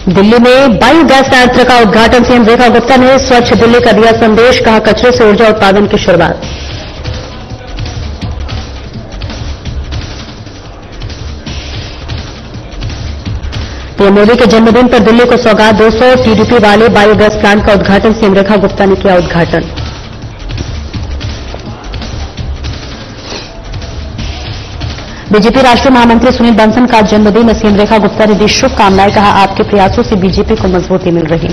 दिल्ली में बायोगैस संयंत्र का उद्घाटन सीएम रेखा गुप्ता ने स्वच्छ दिल्ली का दिया संदेश, कहा कचरे से ऊर्जा उत्पादन की शुरुआत। पीएम मोदी के जन्मदिन पर दिल्ली को सौगात, 200 टीडीपी वाले बायोगैस प्लांट का उद्घाटन, सीएम रेखा गुप्ता ने किया उद्घाटन। बीजेपी राष्ट्रीय महामंत्री सुनील बंसल का जन्मदिन, सीएम रेखा गुप्ता ने दी शुभकामनाएं, कहा आपके प्रयासों से बीजेपी को मजबूती मिल रही।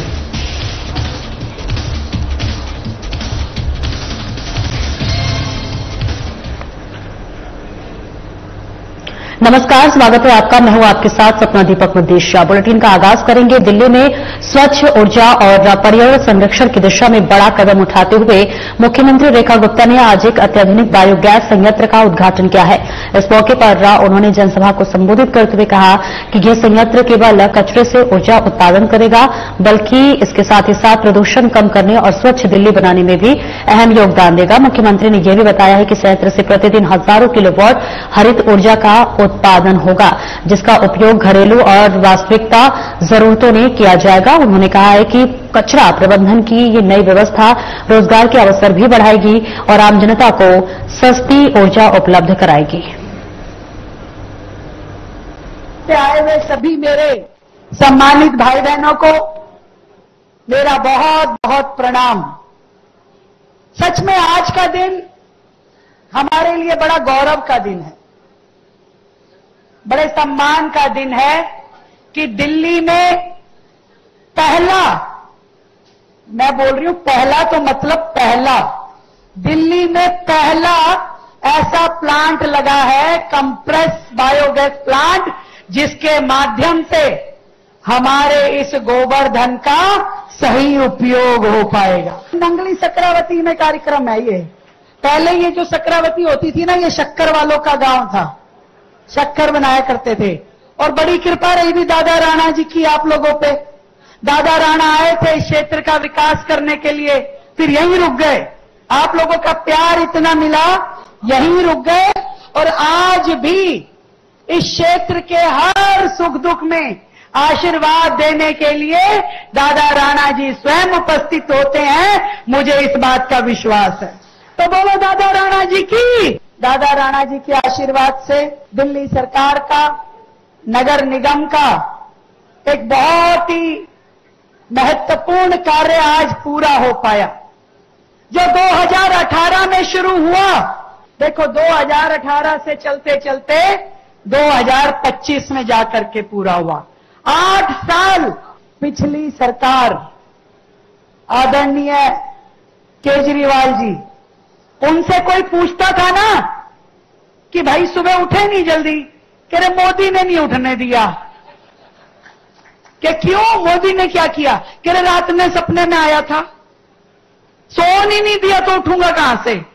नमस्कार, स्वागत है आपका। मैं हूं आपके साथ सपना दीपक मुद्देशिया। बुलेटिन का आगाज करेंगे। दिल्ली में स्वच्छ ऊर्जा और पर्यावरण संरक्षण की दिशा में बड़ा कदम उठाते हुए मुख्यमंत्री रेखा गुप्ता ने आज एक अत्याधुनिक बायोगैस संयंत्र का उद्घाटन किया है। इस मौके पर उन्होंने जनसभा को संबोधित करते हुए कहा कि यह संयंत्र केवल कचरे से ऊर्जा उत्पादन करेगा, बल्कि इसके साथ ही साथ प्रदूषण कम करने और स्वच्छ दिल्ली बनाने में भी अहम योगदान देगा। मुख्यमंत्री ने यह भी बताया है कि संयंत्र से प्रतिदिन हजारों किलोवाट हरित ऊर्जा का उत्पादन होगा, जिसका उपयोग घरेलू और वास्तविकता जरूरतों में किया जाएगा। उन्होंने कहा है कि कचरा प्रबंधन की ये नई व्यवस्था रोजगार के अवसर भी बढ़ाएगी और आम जनता को सस्ती ऊर्जा उपलब्ध कराएगी। आए हुए सभी मेरे सम्मानित भाई बहनों को मेरा बहुत बहुत प्रणाम। सच में आज का दिन हमारे लिए बड़ा गौरव का दिन है, बड़े सम्मान का दिन है कि दिल्ली में पहला, मैं बोल रही हूं पहला तो मतलब पहला, दिल्ली में पहला ऐसा प्लांट लगा है, कंप्रेस बायोगैस प्लांट, जिसके माध्यम से हमारे इस गोवर्धन का सही उपयोग हो पाएगा। नंगली सक्रावती में कार्यक्रम है ये। पहले ये जो सक्रावती होती थी ना, ये शक्कर वालों का गांव था, शक्कर बनाया करते थे। और बड़ी कृपा रही भी दादा राणा जी की आप लोगों पे। दादा राणा आए थे इस क्षेत्र का विकास करने के लिए, फिर यहीं रुक गए। आप लोगों का प्यार इतना मिला, यहीं रुक गए। और आज भी इस क्षेत्र के हर सुख दुख में आशीर्वाद देने के लिए दादा राणा जी स्वयं उपस्थित होते हैं, मुझे इस बात का विश्वास है। तो बोलो दादा राणा जी की। दादा राणा जी के आशीर्वाद से दिल्ली सरकार का, नगर निगम का एक बहुत ही महत्वपूर्ण कार्य आज पूरा हो पाया, जो 2018 में शुरू हुआ। देखो 2018 से चलते चलते 2025 में जाकर के पूरा हुआ। 8 साल पिछली सरकार, आदरणीय केजरीवाल जी, उनसे कोई पूछता था ना कि भाई सुबह उठे नहीं जल्दी, कह रहे मोदी ने नहीं उठने दिया। कि क्यों, मोदी ने क्या किया? कह रहे रात में सपने में आया था, सोने नहीं दिया तो उठूंगा कहां से।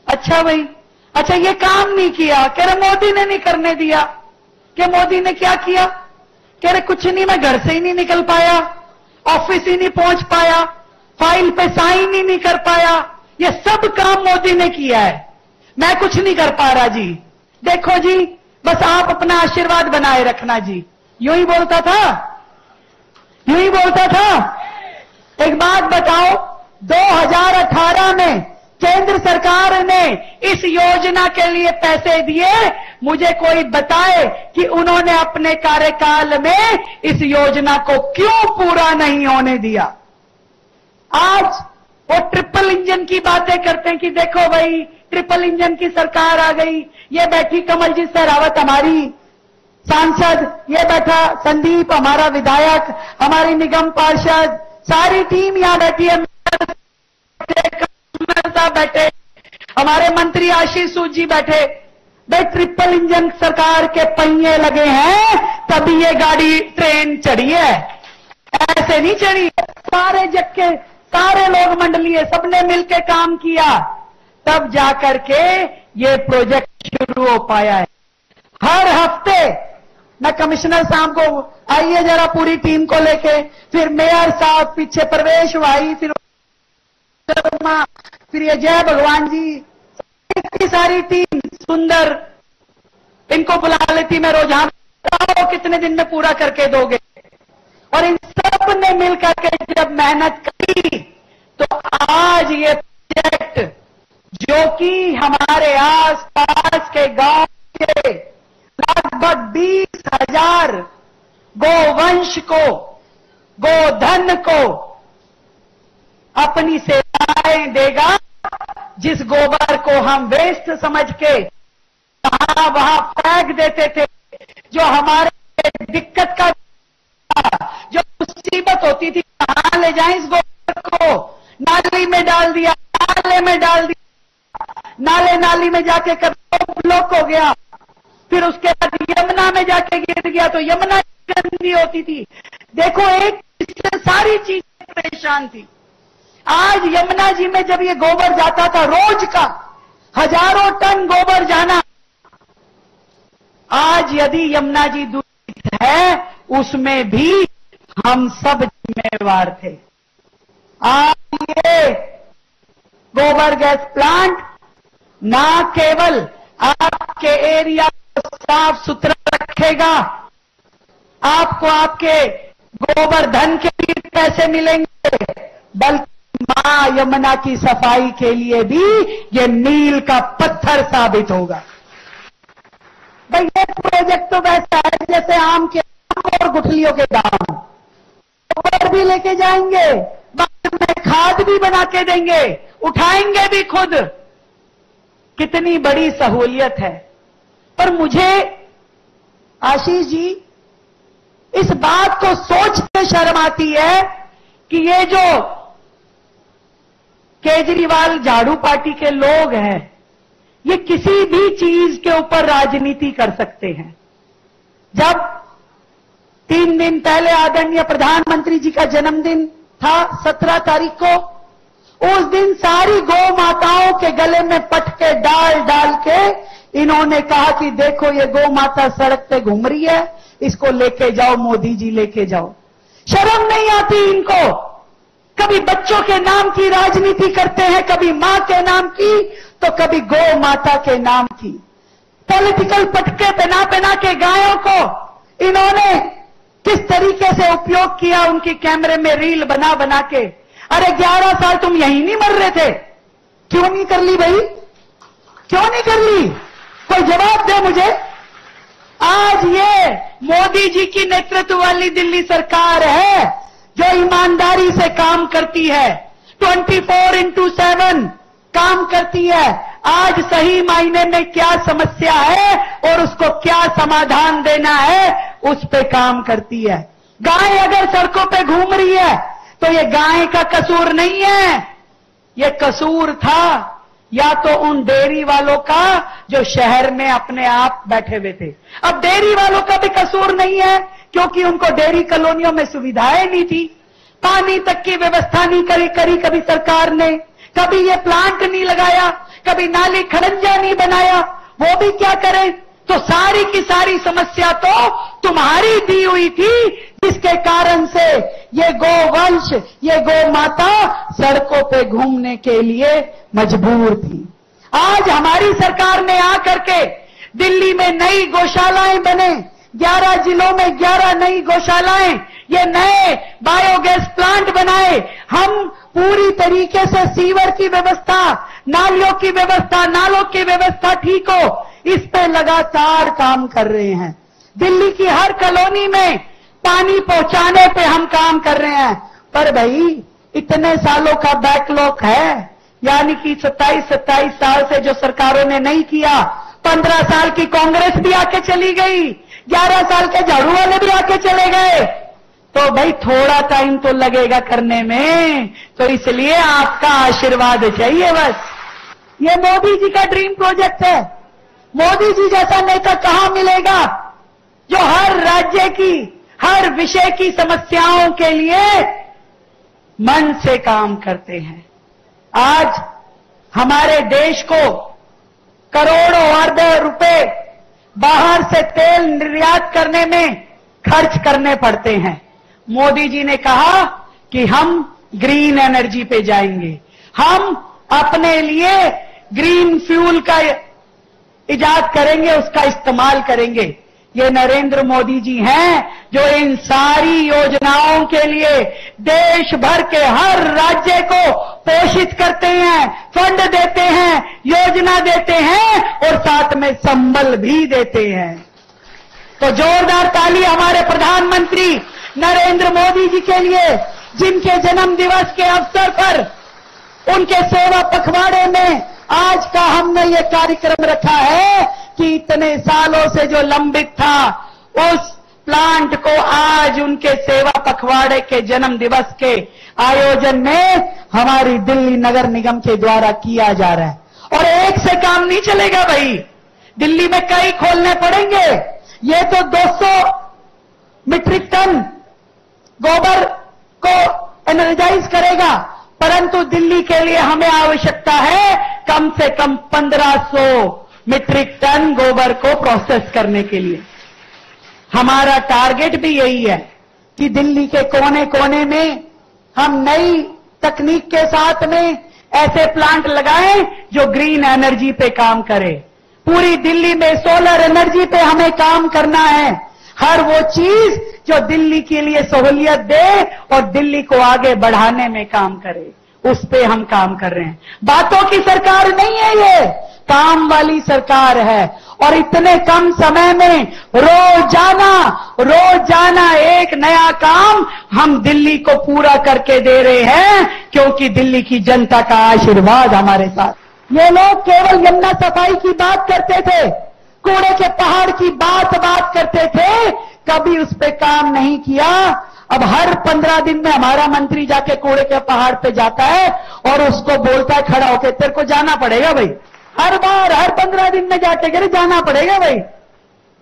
अच्छा भाई, अच्छा ये काम नहीं किया, कह रहे मोदी ने नहीं करने दिया। कि मोदी ने क्या किया? कह रहे कुछ नहीं, मैं घर से ही नहीं निकल पाया, ऑफिस ही नहीं पहुंच पाया, फाइल पे साइन ही नहीं कर पाया। ये सब काम मोदी ने किया है, मैं कुछ नहीं कर पा रहा जी। देखो जी, बस आप अपना आशीर्वाद बनाए रखना जी। यूं ही बोलता था, यूं ही बोलता था। एक बात बताओ, 2018 में केंद्र सरकार ने इस योजना के लिए पैसे दिए, मुझे कोई बताए कि उन्होंने अपने कार्यकाल में इस योजना को क्यों पूरा नहीं होने दिया। आज वो ट्रिपल इंजन की बातें करते हैं कि देखो भाई ट्रिपल इंजन की सरकार आ गई। ये बैठी कमलजीत शेरावत हमारी सांसद, ये बैठा संदीप हमारा विधायक, हमारी निगम पार्षद, सारी टीम यहां बैठी है, साहब बैठे, हमारे मंत्री आशीष सूद जी बैठे। भाई ट्रिपल इंजन सरकार के पहिए लगे हैं तभी ये गाड़ी ट्रेन चढ़ी है, ऐसे नहीं चढ़ी। सारे जग के सारे लोग मंडलीय सबने मिलकर काम किया, तब जाकर के ये प्रोजेक्ट शुरू हो पाया है। हर हफ्ते मैं कमिश्नर साहब को, आइए जरा पूरी टीम को लेके, फिर मेयर साहब पीछे, प्रवेश भाई, फिर ये जय भगवान जी, इतनी सारी टीम सुंदर, इनको बुला लेती मैं रोज। हाँ, कितने दिन में पूरा करके दोगे? और इन सब ने मिलकर के जब मेहनत करी तो आज ये प्रोजेक्ट जो कि हमारे आसपास के गांव के लगभग 20,000 गोवंश को, गोधन को अपनी सेवाएं देगा, जिस गोबर को हम वेस्ट समझ के वहां फेंक देते थे, जो हमारे दिक्कत का, जो मुसीबत होती थी, कहां ले जाएं इस गोबर को, नाली में डाल दिया, नाले में डाल दिया, नाले नाली में जाके कभी ब्लॉक हो गया, फिर उसके बाद यमुना में जाके गिर गया तो यमुना गंदी होती थी। देखो एक इससे सारी चीजें परेशान थी। आज यमुना जी में जब ये गोबर जाता था, रोज का हजारों टन गोबर जाना, आज यदि यमुना जी दूषित है उसमें भी हम सब जिम्मेवार थे। आज ये गोबर गैस प्लांट ना केवल आपके एरिया को साफ सुथरा रखेगा, आपको आपके गोवर्धन के लिए पैसे मिलेंगे, बल्कि मां यमुना की सफाई के लिए भी ये मील का पत्थर साबित होगा। भाई ये प्रोजेक्ट तो वैसा है जैसे आम के और गुठलियों के दाम, गोबर भी लेके जाएंगे, बाद में खाद भी बना के देंगे, उठाएंगे भी खुद। कितनी बड़ी सहूलियत है। पर मुझे आशीष जी इस बात को सोचते शर्म आती है कि ये जो केजरीवाल झाड़ू पार्टी के लोग हैं, ये किसी भी चीज के ऊपर राजनीति कर सकते हैं। जब 3 दिन पहले आदरणीय प्रधानमंत्री जी का जन्मदिन था 17 तारीख को, उस दिन सारी गौ माताओं के गले में पटके डाल डाल के इन्होंने कहा कि देखो ये गौ माता सड़क पे घूम रही है, इसको लेके जाओ, मोदी जी लेके जाओ। शर्म नहीं आती इनको? कभी बच्चों के नाम की राजनीति करते हैं, कभी मां के नाम की तो कभी गौ माता के नाम की। पॉलिटिकल पटके पहना पहना के गायों को इन्होंने किस तरीके से उपयोग किया, उनकी कैमरे में रील बना बना के। अरे 11 साल तुम यहीं नहीं मर रहे थे, क्यों नहीं कर ली भाई, क्यों नहीं कर ली? कोई जवाब दे मुझे। आज ये मोदी जी की नेतृत्व वाली दिल्ली सरकार है जो ईमानदारी से काम करती है, 24/7 काम करती है। आज सही मायने में क्या समस्या है और उसको क्या समाधान देना है, उस पे काम करती है। गाय अगर सड़कों पे घूम रही है तो ये गाय का कसूर नहीं है, ये कसूर था या तो उन डेयरी वालों का जो शहर में अपने आप बैठे हुए थे। अब डेयरी वालों का भी कसूर नहीं है क्योंकि उनको डेयरी कॉलोनियों में सुविधाएं नहीं थी, पानी तक की व्यवस्था नहीं करी कभी सरकार ने, कभी ये प्लांट नहीं लगाया, कभी नाली खड़ंजा नहीं बनाया, वो भी क्या करें? तो सारी की सारी समस्या तो तुम्हारी दी हुई थी, जिसके कारण से ये गोवंश, ये गौ माता सड़कों पे घूमने के लिए मजबूर थी। आज हमारी सरकार ने आकर के दिल्ली में नई गौशालाएं बने, 11 जिलों में 11 नई गौशालाएं, ये नए बायोगैस प्लांट बनाए। हम पूरी तरीके से सीवर की व्यवस्था, नालियों की व्यवस्था, नालों की व्यवस्था ठीक हो, इस पे लगातार काम कर रहे हैं। दिल्ली की हर कॉलोनी में पानी पहुंचाने पे हम काम कर रहे हैं। पर भाई इतने सालों का बैकलॉग है, यानी कि 27 साल से जो सरकारों ने नहीं किया, 15 साल की कांग्रेस भी आके चली गई, 11 साल के झाड़ू वाले भी आके चले गए, तो भाई थोड़ा टाइम तो लगेगा करने में। तो इसलिए आपका आशीर्वाद चाहिए बस। ये मोदी जी का ड्रीम प्रोजेक्ट है। मोदी जी जैसा नेता कहां मिलेगा जो हर राज्य की, हर विषय की समस्याओं के लिए मन से काम करते हैं। आज हमारे देश को करोड़ों अरबों रुपए बाहर से तेल निर्यात करने में खर्च करने पड़ते हैं। मोदी जी ने कहा कि हम ग्रीन एनर्जी पे जाएंगे, हम अपने लिए ग्रीन फ्यूल का इजाद करेंगे, उसका इस्तेमाल करेंगे। ये नरेंद्र मोदी जी हैं जो इन सारी योजनाओं के लिए देश भर के हर राज्य को पोषित करते हैं, फंड देते हैं, योजना देते हैं और साथ में संबल भी देते हैं। तो जोरदार ताली हमारे प्रधानमंत्री नरेंद्र मोदी जी के लिए, जिनके जन्म दिवस के अवसर पर उनके सेवा पखवाड़े में आज का हमने ये कार्यक्रम रखा है कि इतने सालों से जो लंबित था उस प्लांट को आज उनके सेवा पखवाड़े के जन्म दिवस के आयोजन में हमारी दिल्ली नगर निगम के द्वारा किया जा रहा है। और एक से काम नहीं चलेगा भाई, दिल्ली में कई खोलने पड़ेंगे। ये तो 200 मीट्रिक टन गोबर को एनर्जाइज करेगा, परंतु दिल्ली के लिए हमें आवश्यकता है कम से कम 1500 मीट्रिक टन गोबर को प्रोसेस करने के लिए। हमारा टारगेट भी यही है कि दिल्ली के कोने कोने में हम नई तकनीक के साथ में ऐसे प्लांट लगाएं जो ग्रीन एनर्जी पे काम करे। पूरी दिल्ली में सोलर एनर्जी पे हमें काम करना है। हर वो चीज जो दिल्ली के लिए सहूलियत दे और दिल्ली को आगे बढ़ाने में काम करे, उस पे हम काम कर रहे हैं। बातों की सरकार नहीं है, ये काम वाली सरकार है। और इतने कम समय में रोजाना एक नया काम हम दिल्ली को पूरा करके दे रहे हैं, क्योंकि दिल्ली की जनता का आशीर्वाद हमारे साथ। ये लोग केवल यमुना सफाई की बात करते थे, कूड़े के पहाड़ की बात करते थे, कभी उस पे काम नहीं किया। अब हर 15 दिन में हमारा मंत्री जाके कूड़े के पहाड़ पे जाता है और उसको बोलता है खड़ा होके, तेरे को जाना पड़ेगा भाई। हर बार हर 15 दिन में जाके कह रहे जाना पड़ेगा भाई।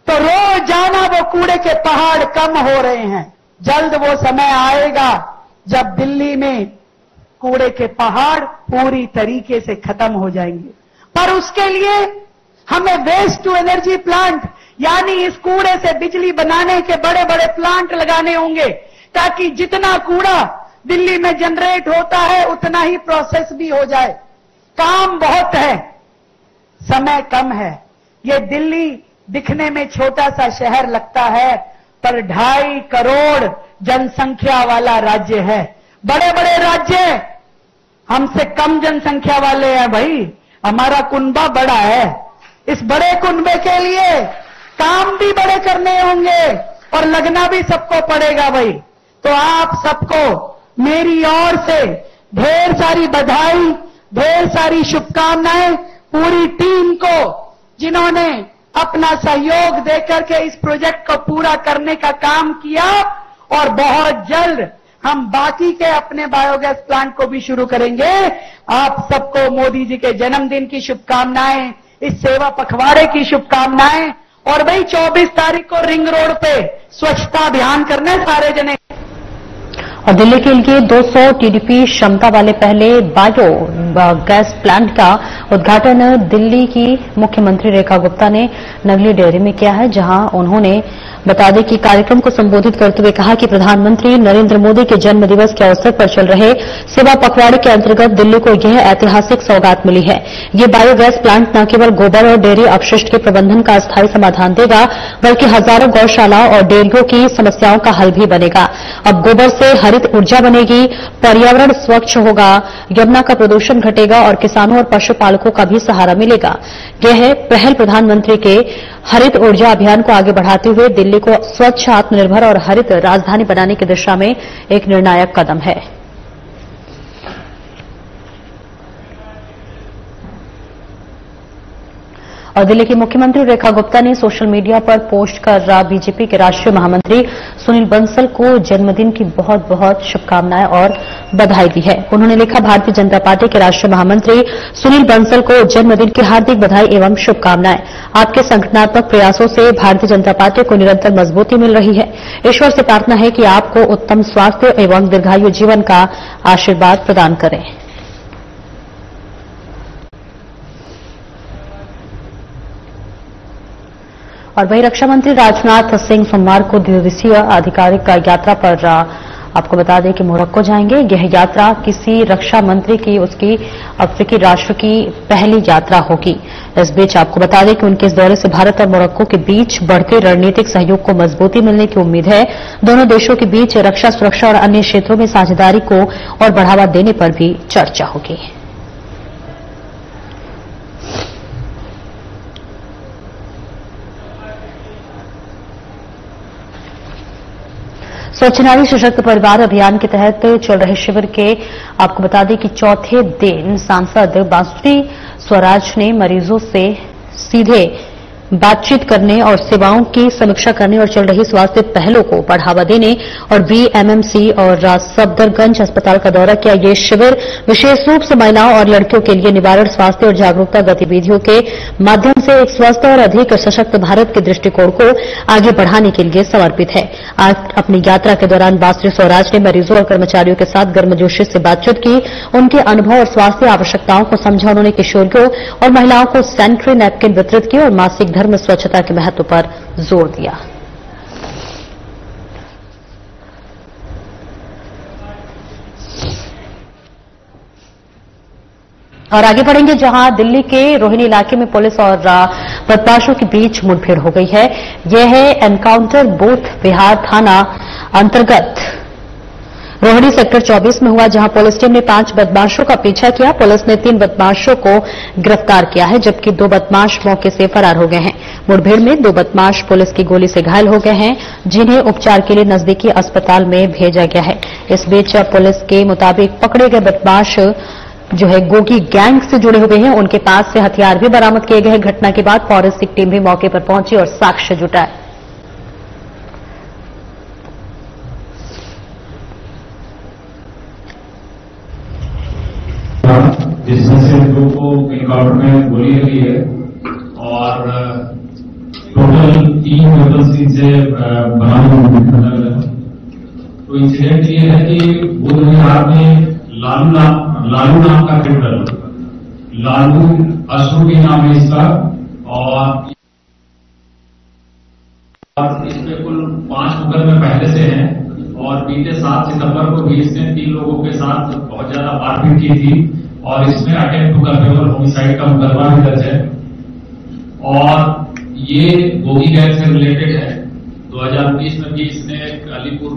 तो रोजाना वो कूड़े के पहाड़ कम हो रहे हैं। जल्द वो समय आएगा जब दिल्ली में कूड़े के पहाड़ पूरी तरीके से खत्म हो जाएंगे। पर उसके लिए हमें वेस्ट टू एनर्जी प्लांट, यानी इस कूड़े से बिजली बनाने के बड़े बड़े प्लांट लगाने होंगे, ताकि जितना कूड़ा दिल्ली में जनरेट होता है उतना ही प्रोसेस भी हो जाए। काम बहुत है, समय कम है। ये दिल्ली दिखने में छोटा सा शहर लगता है, पर 2.5 करोड़ जनसंख्या वाला राज्य है। बड़े बड़े राज्य हमसे कम जनसंख्या वाले हैं भाई। हमारा कुनबा बड़ा है। इस बड़े कुनबे के लिए काम भी बड़े करने होंगे और लगना भी सबको पड़ेगा भाई। तो आप सबको मेरी ओर से ढेर सारी बधाई, ढेर सारी शुभकामनाएं। पूरी टीम को जिन्होंने अपना सहयोग देकर के इस प्रोजेक्ट को पूरा करने का काम किया, और बहुत जल्द हम बाकी के अपने बायोगैस प्लांट को भी शुरू करेंगे। आप सबको मोदी जी के जन्मदिन की शुभकामनाएं, इस सेवा पखवाड़े की शुभकामनाएं। और भाई 24 तारीख को रिंग रोड पे स्वच्छता अभियान करना है सारे जने। और दिल्ली के लिए 200 टीडीपी क्षमता वाले पहले बायो गैस प्लांट का उद्घाटन दिल्ली की मुख्यमंत्री रेखा गुप्ता ने नगली डेयरी में किया है, जहां उन्होंने बता दें कि कार्यक्रम को संबोधित करते हुए कहा कि प्रधानमंत्री नरेंद्र मोदी के जन्म दिवस के अवसर पर चल रहे सेवा पखवाड़े के अंतर्गत दिल्ली को यह ऐतिहासिक सौगात मिली है। ये बायोगैस प्लांट न केवल गोबर और डेयरी अपशिष्ट के प्रबंधन का अस्थायी समाधान देगा, बल्कि हजारों गौशालाओं और डेयरियों की समस्याओं का हल भी बनेगा। अब गोबर से हरित ऊर्जा बनेगी, पर्यावरण स्वच्छ होगा, यमुना का प्रदूषण घटेगा और किसानों और पशुपालकों का भी सहारा मिलेगा। यह पहल प्रधानमंत्री के हरित ऊर्जा अभियान को आगे बढ़ाते हुए दिल्ली को स्वच्छ, आत्मनिर्भर और हरित राजधानी बनाने की दिशा में एक निर्णायक कदम है। और दिल्ली की मुख्यमंत्री रेखा गुप्ता ने सोशल मीडिया पर पोस्ट कर बीजेपी के राष्ट्रीय महामंत्री सुनील बंसल को जन्मदिन की बहुत बहुत शुभकामनाएं और बधाई दी है। उन्होंने लिखा, भारतीय जनता पार्टी के राष्ट्रीय महामंत्री सुनील बंसल को जन्मदिन की हार्दिक बधाई एवं शुभकामनाएं। आपके संगठनात्मक प्रयासों से भारतीय जनता पार्टी को निरंतर मजबूती मिल रही है। ईश्वर से प्रार्थना है कि आपको उत्तम स्वास्थ्य एवं दीर्घायु जीवन का आशीर्वाद प्रदान करें। और वहीं रक्षा मंत्री राजनाथ सिंह सोमवार को 2 दिवसीय आधिकारिक यात्रा पर आपको बता दें कि मोरक्को जाएंगे। यह यात्रा किसी रक्षा मंत्री की उसकी अफ्रीकी राष्ट्र की पहली यात्रा होगी। इस बीच आपको बता दें कि उनके इस दौरे से भारत और मोरक्को के बीच बढ़ते रणनीतिक सहयोग को मजबूती मिलने की उम्मीद है। दोनों देशों के बीच रक्षा, सुरक्षा और अन्य क्षेत्रों में साझेदारी को और बढ़ावा देने पर भी चर्चा होगी। स्वच्छ नारी सशक्त परिवार अभियान के तहत चल रहे शिविर के आपको बता दें कि चौथे दिन सांसद बांसुरी स्वराज ने मरीजों से सीधे बातचीत करने और सेवाओं की समीक्षा करने और चल रही स्वास्थ्य पहलों को बढ़ावा देने और बीएमएमसी और सफदरगंज अस्पताल का दौरा किया। ये शिविर विशेष रूप से महिलाओं और लड़कियों के लिए निवारण, स्वास्थ्य और जागरूकता गतिविधियों के माध्यम से एक स्वस्थ और अधिक सशक्त भारत के दृष्टिकोण को आगे बढ़ाने के लिए समर्पित है। आज अपनी यात्रा के दौरान बांसुरी स्वराज ने मरीजों और कर्मचारियों के साथ गर्मजोशी से बातचीत की, उनके अनुभव और स्वास्थ्य आवश्यकताओं को समझा। उन्होंने किशोरियों और महिलाओं को सैनिटरी नैपकिन वितरित किए और मासिक धर्म स्वच्छता के महत्व पर जोर दिया। और आगे बढ़ेंगे, जहां दिल्ली के रोहिणी इलाके में पुलिस और बदमाशों के बीच मुठभेड़ हो गई है। यह है एनकाउंटर बूथ बिहार थाना अंतर्गत रोहिणी सेक्टर 24 में हुआ, जहां पुलिस टीम ने 5 बदमाशों का पीछा किया। पुलिस ने 3 बदमाशों को गिरफ्तार किया है, जबकि 2 बदमाश मौके से फरार हो गए हैं। मुठभेड़ में 2 बदमाश पुलिस की गोली से घायल हो गए हैं, जिन्हें उपचार के लिए नजदीकी अस्पताल में भेजा गया है। इस बीच पुलिस के मुताबिक पकड़े गए बदमाश जो है गोगी गैंग से जुड़े हुए हैं। उनके पास से हथियार भी बरामद किए गए हैं। घटना के बाद फॉरेंसिक टीम भी मौके पर पहुंची और साक्ष्य जुटाए। जिसमें से 2 को एनकाउंटर में गोली लगी है और टोटल 3 वेपन से बरामद है। तो इंसिडेंट ये है कि बुध विहार में लालू नाम का क्रिमिनल, लालू अशोकी नाम है इसका, और इसमें कुल 5 मुकदमे पहले से हैं। और बीते 7 सितंबर को भी इसने 3 लोगों के साथ बहुत ज्यादा मारपीट की थी और इसमें अटेम्प्ट टू कल्पेबल होमिसाइड का मुकदमा भी दर्ज है। और ये गोगी गैंग से रिलेटेड है। 2019 में भी इसने अलीपुर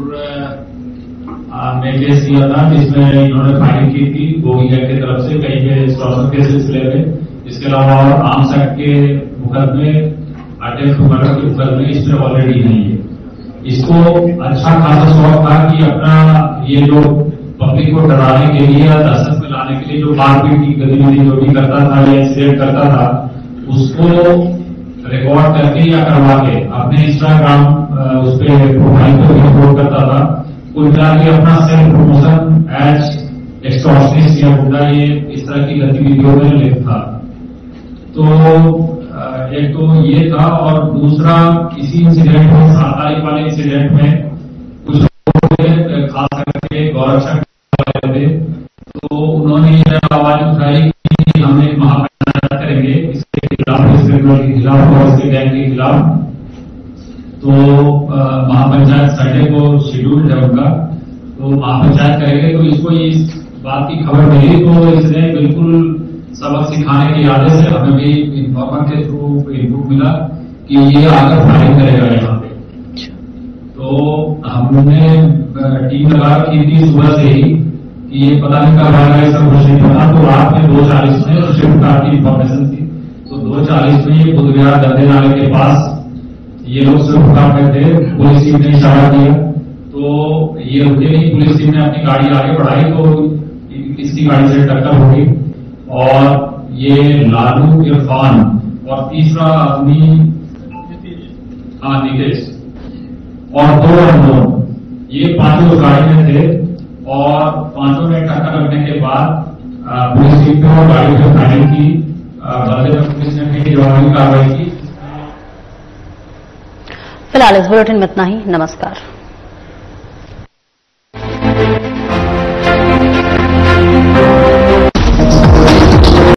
में केस किया था, जिसमें इन्होंने फायरिंग की थी गोगी गैंग की तरफ से कहीं पे एक्सटॉर्शन के सिलसिले में। इसके अलावा और आर्म्स एक्ट के मुकदमे, अटेम्प्ट टू मर्डर के मुकदमे इसमें ऑलरेडी नहीं है। इसको अच्छा खासा शौक था कि अपना ये जो पब्लिक को डराने के लिए या दहशत में लाने के लिए जो मारपीट की गतिविधि जो भी करता था या इंसिडेंट करता था, उसको रिकॉर्ड करके या करवा के अपने इंस्टाग्राम उस पर प्रोफाइल पर भी अपलोड करता था। कुल मिला के अपना सेल्फ प्रमोशन एज एक्सटॉर्शनिस्ट या गुंडा ये इस तरह की गतिविधियों में लिप्त था। तो एक तो ये था, और दूसरा इसी इंसिडेंट में 7 तारीख वाले इंसिडेंट में कुछ लोग खास करके गौरक्षक थे, तो उन्होंने ये आवाज उठाई कि हम एक महापंचायत करेंगे इसके खिलाफ, इस क्रिमिनल के खिलाफ और इसके गैंग के खिलाफ। तो महापंचायत संडे को शेड्यूल्ड है उनका, तो महापंचायत करेंगे। तो इसको इस बात की खबर मिली, तो इसने बिल्कुल सबक सिखाने के इरादे से हमें भी इन्फॉर्मर के थ्रू इनपुट मिला कि ये आकर फायरिंग करेगा यहाँ पे। तो हमने टीम लगा रखी थी सुबह से ही कि ये पता नहीं कब आएगा, ऐसा कुछ नहीं पता। तो रात में 2:40 में शिफ्ट कार की इन्फॉर्मेशन थी, तो 2:40 में ये बुध विहार गंदे नाले के पास ये लोग शिफ्ट कार में थे। पुलिस टीम ने इशारा दिया तो ये रुके नहीं, पुलिस टीम ने अपनी गाड़ी आगे बढ़ाई तो इसकी गाड़ी से टक्कर हो गई और ये लालू, इरफान और तीसरा आदमी नीतीश और 2 अननोन, ये 5 उस गाड़ी में थे। और 5 में टक्कर लगने के बाद पुलिस टीम पे और गाड़ी पे फायरिंग की। बदले में पुलिस ने भी जवाबी कार्रवाई की। फिलहाल इस बुलेटिन में इतना ही। नमस्कार।